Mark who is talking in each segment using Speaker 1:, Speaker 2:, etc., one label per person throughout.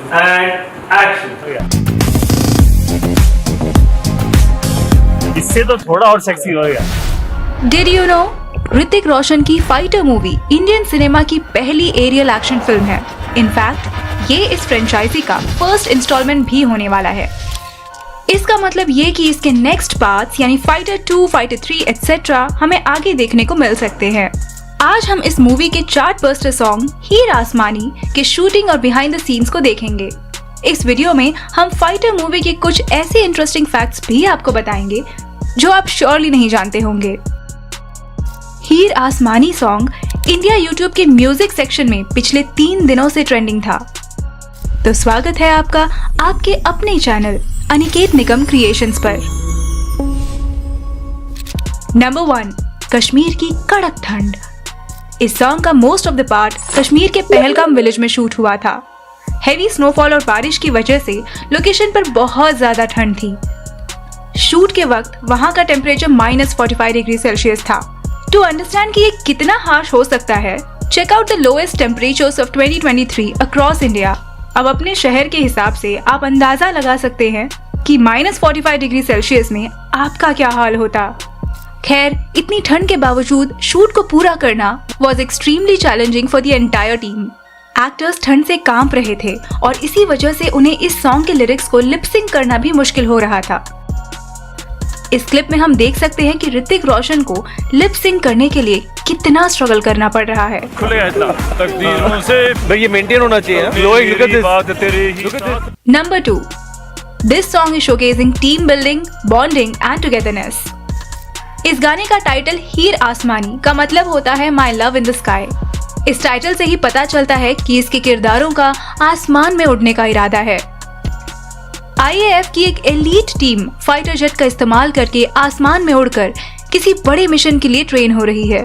Speaker 1: And action.
Speaker 2: इससे तो थोड़ा और सेक्सी हो गया।
Speaker 3: Did you know, Hrithik Roshan की फाइटर मूवी इंडियन सिनेमा की पहली एरियल एक्शन फिल्म है। इनफैक्ट ये इस फ्रेंचाइजी का फर्स्ट इंस्टॉलमेंट भी होने वाला है। इसका मतलब ये कि इसके नेक्स्ट पार्ट्स यानी फाइटर 2, फाइटर 3 एटसेट्रा हमें आगे देखने को मिल सकते हैं। आज हम इस मूवी के चार्ट बस्टर सॉन्ग हीर आसमानी के शूटिंग और बिहाइंड द सीन्स को देखेंगे। इस वीडियो में हम फाइटर मूवी के कुछ ऐसे इंटरेस्टिंग फैक्ट्स भी आपको बताएंगे जो आप श्योरली नहीं जानते होंगे। हीर आसमानी सॉन्ग इंडिया यूट्यूब के म्यूजिक सेक्शन में पिछले 3 दिनों से ट्रेंडिंग था। तो स्वागत है आपका आपके अपने चैनल अनिकेत निगम क्रिएशंस पर। नंबर 1, कश्मीर की कड़क ठंड। इस सॉन्ग का most of the part Kashmir के पहलगाम विलेज में शूट हुआ था। हेवी स्नोफॉल और बारिश की वजह से लोकेशन पर बहुत ज्यादा ठंड थी। शूट के वक्त वहां का टेम्परेचर -45 डिग्री सेल्सियस था। टू अंडरस्टैंड कि ये कितना हार्श हो सकता है, check out the lowest temperatures of 2023 across India. अब अपने शहर के हिसाब से आप अंदाजा लगा सकते हैं कि -45 डिग्री सेल्सियस में आपका क्या हाल होता। खैर, इतनी ठंड के बावजूद शूट को पूरा करना was extremely challenging for the entire team. Actors ठंड से कांप रहे थे और इसी वजह से उन्हें इस सॉन्ग के लिरिक्स को लिप सिंक करना भी मुश्किल हो रहा था। इस क्लिप में हम देख सकते हैं कि ऋतिक रोशन को लिप सिंक करने के लिए कितना स्ट्रगल करना पड़ रहा है।
Speaker 2: तकदीरों से भाई ये मेंटेन होना चाहिए।
Speaker 3: Number 2, this song is showcasing team building, bonding and togetherness. इस गाने का टाइटल हीर आसमानी का मतलब होता है my love in the sky. इस टाइटल से ही पता चलता है कि इसके किरदारों का आसमान में उड़ने का इरादा है। IAF की एक एलीट टीम फाइटर जेट का इस्तेमाल करके आसमान में उड़कर किसी बड़े मिशन के लिए ट्रेन हो रही है।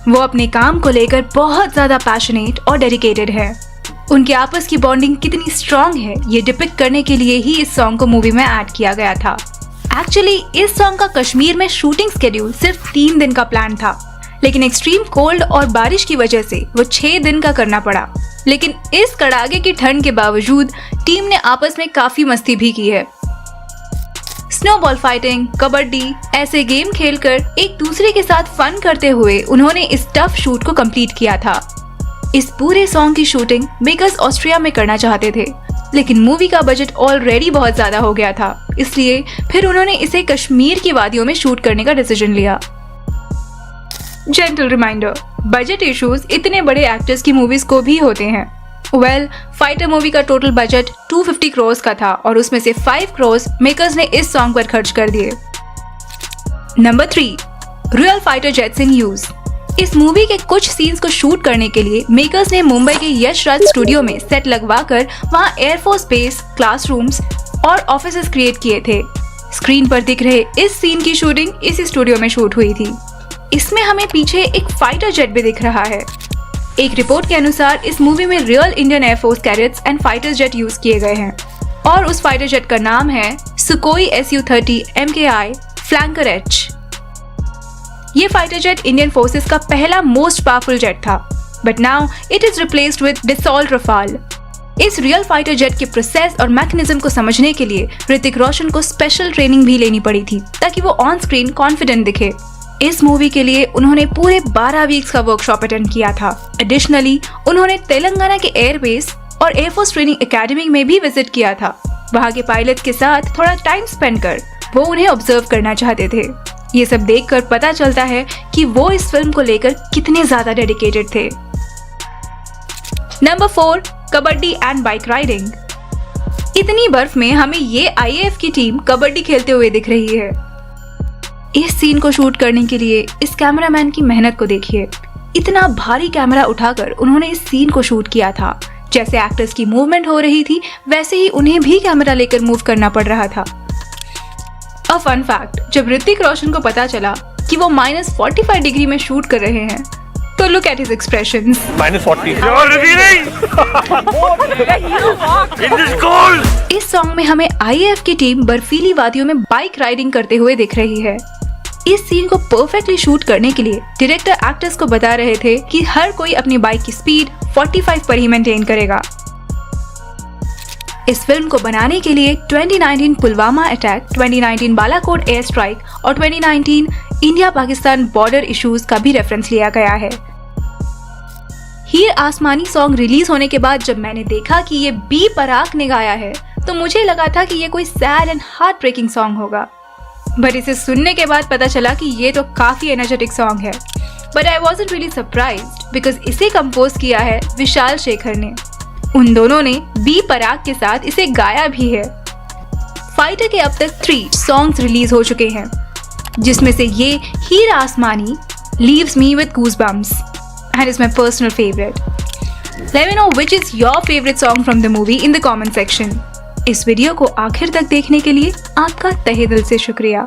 Speaker 3: वो अपने काम को लेकर बहुत ज्यादा पैशनेट और डेडिकेटेड है। उनके आपस की बॉन्डिंग कितनी स्ट्रांग है ये डिपिक्ट करने के लिए ही इस सॉन्ग को मूवी में ऐड किया गया था। एक्चुअली इस सॉन्ग का कश्मीर में शूटिंग स्केड्यूल सिर्फ 3 दिन का प्लान था, लेकिन एक्सट्रीम कोल्ड और बारिश की वजह से वो 6 दिन का करना पड़ा। लेकिन इस कड़ाके की ठंड के बावजूद टीम ने आपस में काफी मस्ती भी की है। स्नोबॉल फाइटिंग, कबड्डी ऐसे गेम खेलकर एक दूसरे के साथ फन करते हुए उन्होंने इस टफ शूट को कंप्लीट किया था। इस पूरे सॉन्ग की शूटिंग बेकर्स ऑस्ट्रिया में करना चाहते थे, लेकिन मूवी का बजट ऑलरेडी बहुत ज्यादा हो गया था, इसलिए फिर उन्होंने इसे कश्मीर की वादियों में शूट करने का डिसीजन लिया। जेंटल रिमाइंडर, बजट इश्यूज इतने बड़े एक्टर्स की मूवीज को भी होते हैं। फाइटर मूवी का टोटल बजट 250 करोड़ का था और उसमें से 5 करोड़ मेकर्स ने इस सॉन्ग पर खर्च कर दिए। Number 3, real fighter jets in use. इस मूवी के कुछ सीन्स को शूट करने के लिए मेकर्स ने मुंबई के यश राज स्टूडियो में सेट लगवाकर वहां एयरफोर्स बेस, क्लासरूम्स और ऑफिसेस क्रिएट किए थे। स्क्रीन पर दिख रहे इस सीन की शूटिंग इसी स्टूडियो में शूट हुई थी। इसमें हमें पीछे एक फाइटर जेट भी दिख रहा है। एक रिपोर्ट के अनुसार इस मूवी में real Indian air force cadets and fighter jet use किए गए हैं और उस फाइटर जेट का नाम है सुकोई Su-30 MKI फ्लैंकर H। ये फाइटर जेट इंडियन फोर्सेस का पहला मोस्ट पावरफुल जेट था, but now it is replaced with Dassault Rafale. इस रियल फाइटर जेट के प्रोसेस और मैकेनिज्म को समझने के लिए ऋतिक रोशन को स्पेशल ट्रेनिंग भी लेनी पड़ी थी ताकि वो ऑन स्क्रीन कॉन्फिडेंट दिखे। इस मूवी के लिए उन्होंने पूरे 12 वीक्स का वर्कशॉप अटेंड किया था। एडिशनली उन्होंने तेलंगाना के एयरबेस और एयरफोर्स ट्रेनिंग एकेडमी में भी विजिट किया था। वहाँ के पायलट के साथ थोड़ा टाइम स्पेंड कर वो उन्हें ऑब्जर्व करना चाहते थे। ये सब देखकर पता चलता है कि वो इस फिल्म को लेकर कितने ज्यादा डेडिकेटेड थे। Number 4, kabaddi and bike riding. इतनी बर्फ में हमें ये IAF की टीम कबड्डी खेलते हुए दिख रही है। इस सीन को शूट करने के लिए इस कैमरामैन की मेहनत को देखिए। इतना भारी कैमरा उठाकर उन्होंने इस सीन को शूट किया था। जैसे एक्टर्स की मूवमेंट हो रही थी वैसे ही उन्हें भी कैमरा लेकर मूव करना पड़ रहा था। अ फन फैक्ट, जब ऋतिक रोशन को पता चला कि वो -45 डिग्री में शूट कर रहे हैं तो लुक एट हिज एक्सप्रेशंस।
Speaker 2: -40
Speaker 3: इस सॉन्ग में हमें IAF की टीम बर्फीली वादियों में बाइक राइडिंग करते हुए दिख रही है। इस सीन को परफेक्टली शूट करने के लिए डायरेक्टर एक्टर्स को बता रहे थे कि हर कोई अपनी बाइक की स्पीड 45 पर ही मेंटेन करेगा। इस फिल्म को बनाने के लिए 2019 Pulwama attack, 2019 Balakot air strike और 2019 इंडिया पाकिस्तान बॉर्डर इश्यूज का भी रेफरेंस लिया गया है। हीर आसमानी सॉन्ग रिलीज होने के बाद जब मैंने देखा कि ये बी पराग ने गाया है तो मुझे लगा था कि ये कोई sad and heart breaking song होगा, बट इसे सुनने के बाद पता चला कि ये तो काफी एनर्जेटिक सॉन्ग है। But I wasn't really surprised because इसे कंपोज किया है विशाल शेखर ने। उन दोनों ने बी पराग के साथ इसे गाया भी है। फाइटर के अब तक 3 सॉन्ग्स रिलीज हो चुके हैं, जिसमें से ये हीर आसमानी leaves me with goosebumps and is my personal favorite. Let me know which is your favorite song from the movie in the comment section. इस वीडियो को आखिर तक देखने के लिए आपका तहे दिल से शुक्रिया।